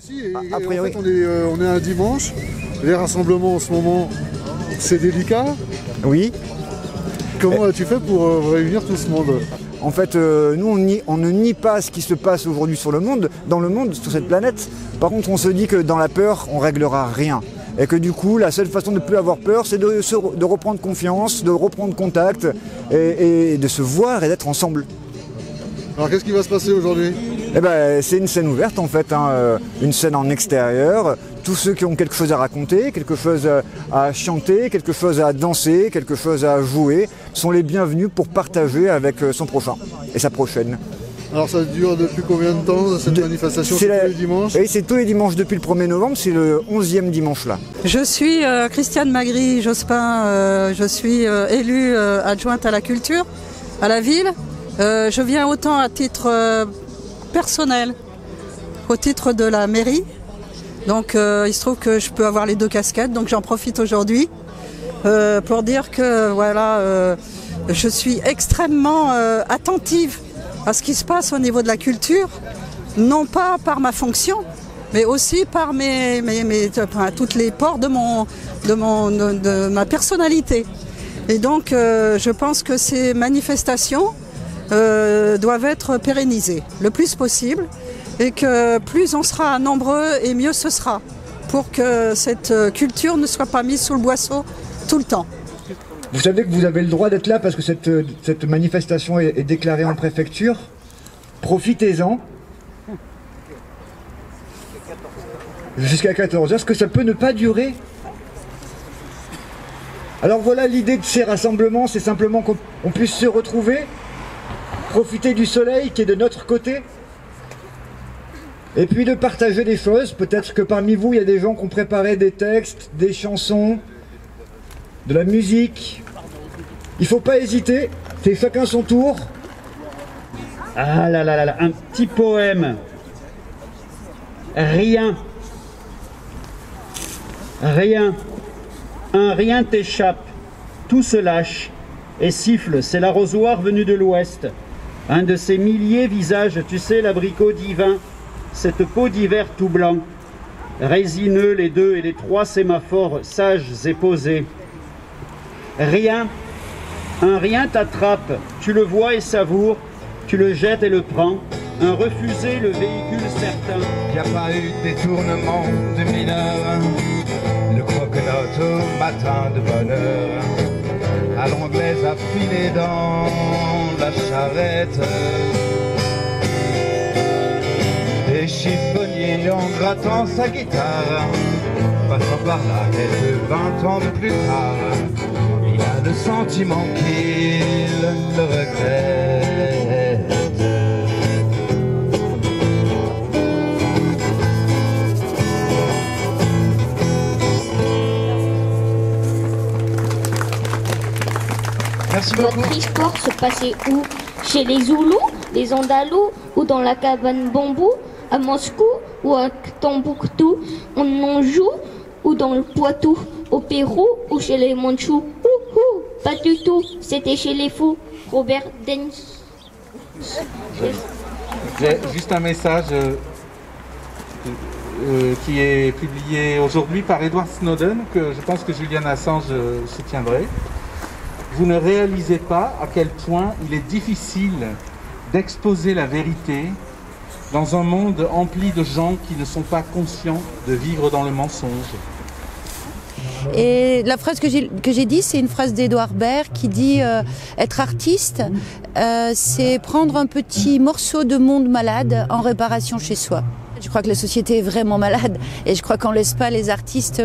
Si, a priori. En fait, on est un dimanche. Les rassemblements en ce moment, c'est délicat. Oui. Comment as-tu fait pour réunir tout ce monde? En fait, nous, on ne nie pas ce qui se passe aujourd'hui dans le monde, sur cette planète. Par contre, on se dit que dans la peur, on réglera rien. Et que du coup, la seule façon de ne plus avoir peur, c'est de reprendre confiance, de reprendre contact et de se voir et d'être ensemble. Alors qu'est-ce qui va se passer aujourd'hui? Eh ben, c'est une scène ouverte en fait, une scène en extérieur. Tous ceux qui ont quelque chose à raconter, quelque chose à chanter, quelque chose à danser, quelque chose à jouer, sont les bienvenus pour partager avec son prochain et sa prochaine. Alors ça dure depuis combien de temps cette manifestation? C'est tous les dimanches? Oui, c'est tous les dimanches depuis le 1er novembre, c'est le 11e dimanche là. Je suis Christiane Magri-Jospin, je suis élue adjointe à la culture, à la ville. Je viens autant à titre personnel qu'au titre de la mairie. Donc il se trouve que je peux avoir les deux casquettes, donc j'en profite aujourd'hui pour dire que voilà, je suis extrêmement attentive à ce qui se passe au niveau de la culture, non pas par ma fonction, mais aussi par toutes les pores de ma personnalité. Et donc je pense que ces manifestations doivent être pérennisées le plus possible et que plus on sera nombreux et mieux ce sera pour que cette culture ne soit pas mise sous le boisseau tout le temps. Vous savez que vous avez le droit d'être là parce que cette manifestation est déclarée en préfecture. Profitez-en. Jusqu'à 14h. Est-ce que ça peut ne pas durer? Alors voilà, l'idée de ces rassemblements, c'est simplement qu'on puisse se retrouver, profiter du soleil qui est de notre côté, et puis de partager des choses. Peut-être que parmi vous, il y a des gens qui ont préparé des textes, des chansons, de la musique. Il ne faut pas hésiter, c'est chacun son tour. Ah là là là là, un petit poème. Rien. Rien. Un rien t'échappe. Tout se lâche et siffle. C'est l'arrosoir venu de l'ouest. Un de ces milliers visages, tu sais, l'abricot divin. Cette peau d'hiver tout blanc. Résineux les 2 et les 3 sémaphores, sages et posés. Rien. Un rien t'attrape, tu le vois et savoures, tu le jettes et le prends. Un refusé, le véhicule certain. Y a pas eu de détournement de mineur. Le croque-note au matin de bonne heure. À l'anglaise a filé dans la charrette. Des chiffonniers en grattant sa guitare. Passant par là quelques 20 ans plus tard. Il a le sentiment qu'il le regrette. Merci beaucoup. Votre histoire se passait où? Chez les Zoulous, les Andalous, ou dans la cabane bambou, à Moscou, ou à Tombouctou, en Anjou, ou dans le Poitou, au Pérou, ou chez les Mandchous? Pas du tout, c'était chez les fous. Robert Dens. J'ai juste un message qui est publié aujourd'hui par Edward Snowden, que je pense que Julian Assange soutiendrait. Vous ne réalisez pas à quel point il est difficile d'exposer la vérité dans un monde empli de gens qui ne sont pas conscients de vivre dans le mensonge. Et la phrase que j'ai dit, c'est une phrase d'Édouard Baird qui dit être artiste, c'est prendre un petit morceau de monde malade en réparation chez soi. Je crois que la société est vraiment malade et je crois qu'on laisse pas les artistes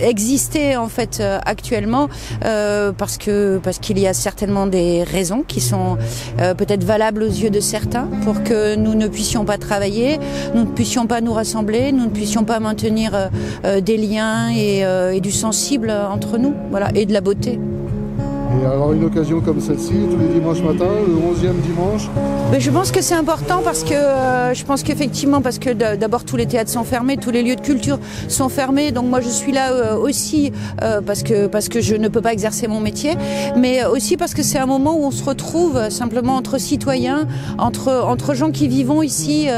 exister en fait actuellement parce qu'il y a certainement des raisons qui sont peut-être valables aux yeux de certains pour que nous ne puissions pas travailler, nous ne puissions pas nous rassembler, nous ne puissions pas maintenir des liens et du sensible entre nous, voilà, et de la beauté. Et alors une occasion comme celle-ci, tous les dimanches matins, le 11e dimanche. Mais je pense que c'est important parce que je pense qu'effectivement, parce que d'abord tous les théâtres sont fermés, tous les lieux de culture sont fermés, donc moi je suis là aussi parce que je ne peux pas exercer mon métier, mais aussi parce que c'est un moment où on se retrouve simplement entre citoyens, entre gens qui vivons ici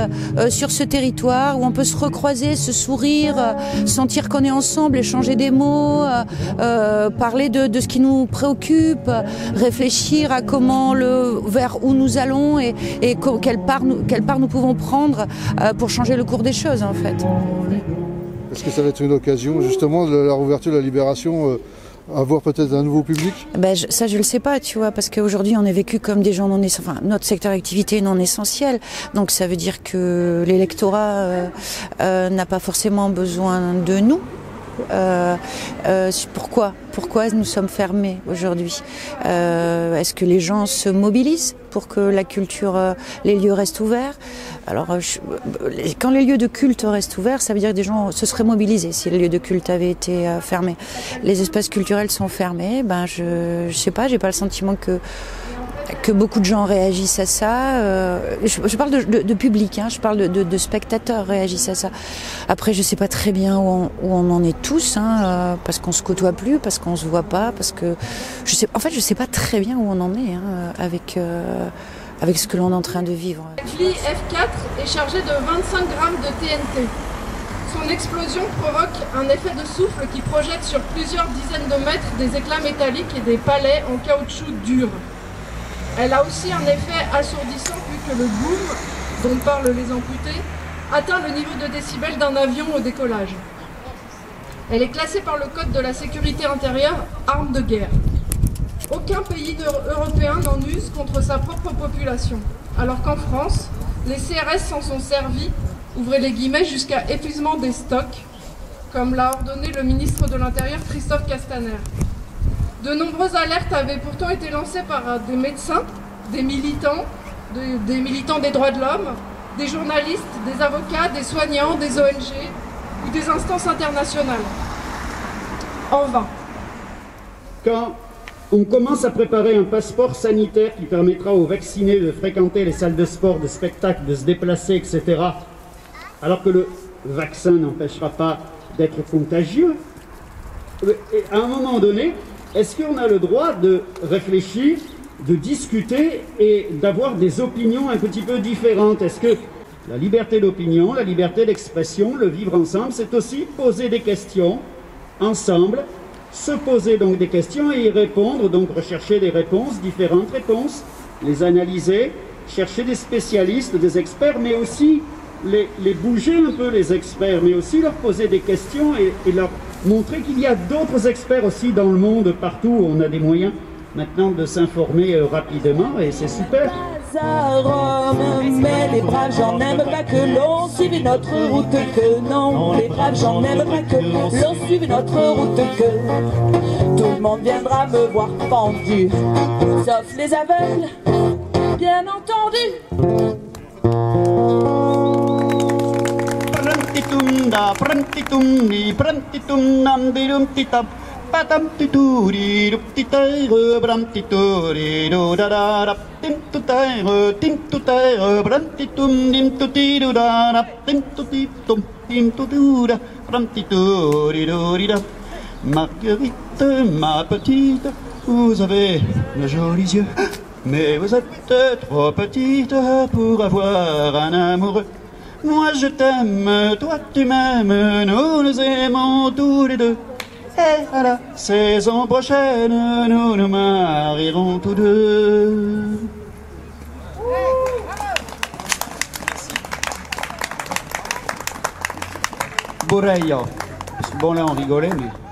sur ce territoire, où on peut se recroiser, se sourire, sentir qu'on est ensemble, échanger des mots, parler de ce qui nous préoccupe, réfléchir à vers où nous allons et quelle part nous pouvons prendre pour changer le cours des choses en fait. Est-ce que ça va être une occasion justement de la réouverture de la Libération avoir peut-être un nouveau public? Ça je le sais pas, tu vois, parce qu'aujourd'hui on est vécu comme des gens non essentiels, enfin notre secteur d'activité est non essentiel, donc ça veut dire que l'électorat n'a pas forcément besoin de nous. Pourquoi nous sommes fermés aujourd'hui? Est-ce que les gens se mobilisent pour que la culture, les lieux restent ouverts? Alors, quand les lieux de culte restent ouverts, ça veut dire que des gens se seraient mobilisés si les lieux de culte avaient été fermés. Les espaces culturels sont fermés, je sais pas, j'ai pas le sentiment que beaucoup de gens réagissent à ça. Je parle de public, je parle de spectateurs réagissent à ça. Après, je sais pas très bien où on en est tous, parce qu'on se côtoie plus, parce qu'on se voit pas, parce que je sais pas très bien où on en est avec ce que l'on est en train de vivre. L'aiguille F4 est chargée de 25 grammes de TNT. Son explosion provoque un effet de souffle qui projette sur plusieurs dizaines de mètres des éclats métalliques et des palets en caoutchouc dur. Elle a aussi un effet assourdissant vu que le boom, dont parlent les amputés, atteint le niveau de décibels d'un avion au décollage. Elle est classée par le Code de la sécurité intérieure arme de guerre. Aucun pays européen n'en use contre sa propre population, alors qu'en France, les CRS s'en sont servis, ouvrez les guillemets, jusqu'à épuisement des stocks, comme l'a ordonné le ministre de l'Intérieur Christophe Castaner. De nombreuses alertes avaient pourtant été lancées par des médecins, des militants des droits de l'homme, des journalistes, des avocats, des soignants, des ONG ou des instances internationales. En vain. Quand on commence à préparer un passeport sanitaire qui permettra aux vaccinés de fréquenter les salles de sport, de spectacle, de se déplacer, etc., alors que le vaccin n'empêchera pas d'être contagieux, à un moment donné, est-ce qu'on a le droit de réfléchir, de discuter et d'avoir des opinions un petit peu différentes? Est-ce que la liberté d'opinion, la liberté d'expression, le vivre ensemble, c'est aussi poser des questions ensemble, se poser donc des questions et y répondre, donc rechercher des réponses, différentes réponses, les analyser, chercher des spécialistes, des experts, mais aussi les bouger un peu les experts, mais aussi leur poser des questions et leur montrer qu'il y a d'autres experts aussi dans le monde, partout où on a des moyens maintenant de s'informer rapidement et c'est super. À Rome, mais les braves gens n'aiment pas que l'on suive notre route que non, les braves gens n'aiment pas que l'on suive notre route que tout le monde viendra me voir pendu, sauf les aveugles, bien entendu. Prantitumda, prantitumni, prantitum nambilum titap, patam tuturi, ruptitaire, brantituri, dodadara, timtutaire, timtutaire, brantitum, dimtutidudara, timtutitum, timtutura, brantituri, dodida. Marguerite, ma petite, vous avez de jolis yeux, mais vous êtes trop petite pour avoir un amoureux. Moi je t'aime, toi tu m'aimes, nous nous aimons tous les deux. Et à la saison prochaine, nous nous marierons tous deux. Boreia. Bon là on rigolait mais...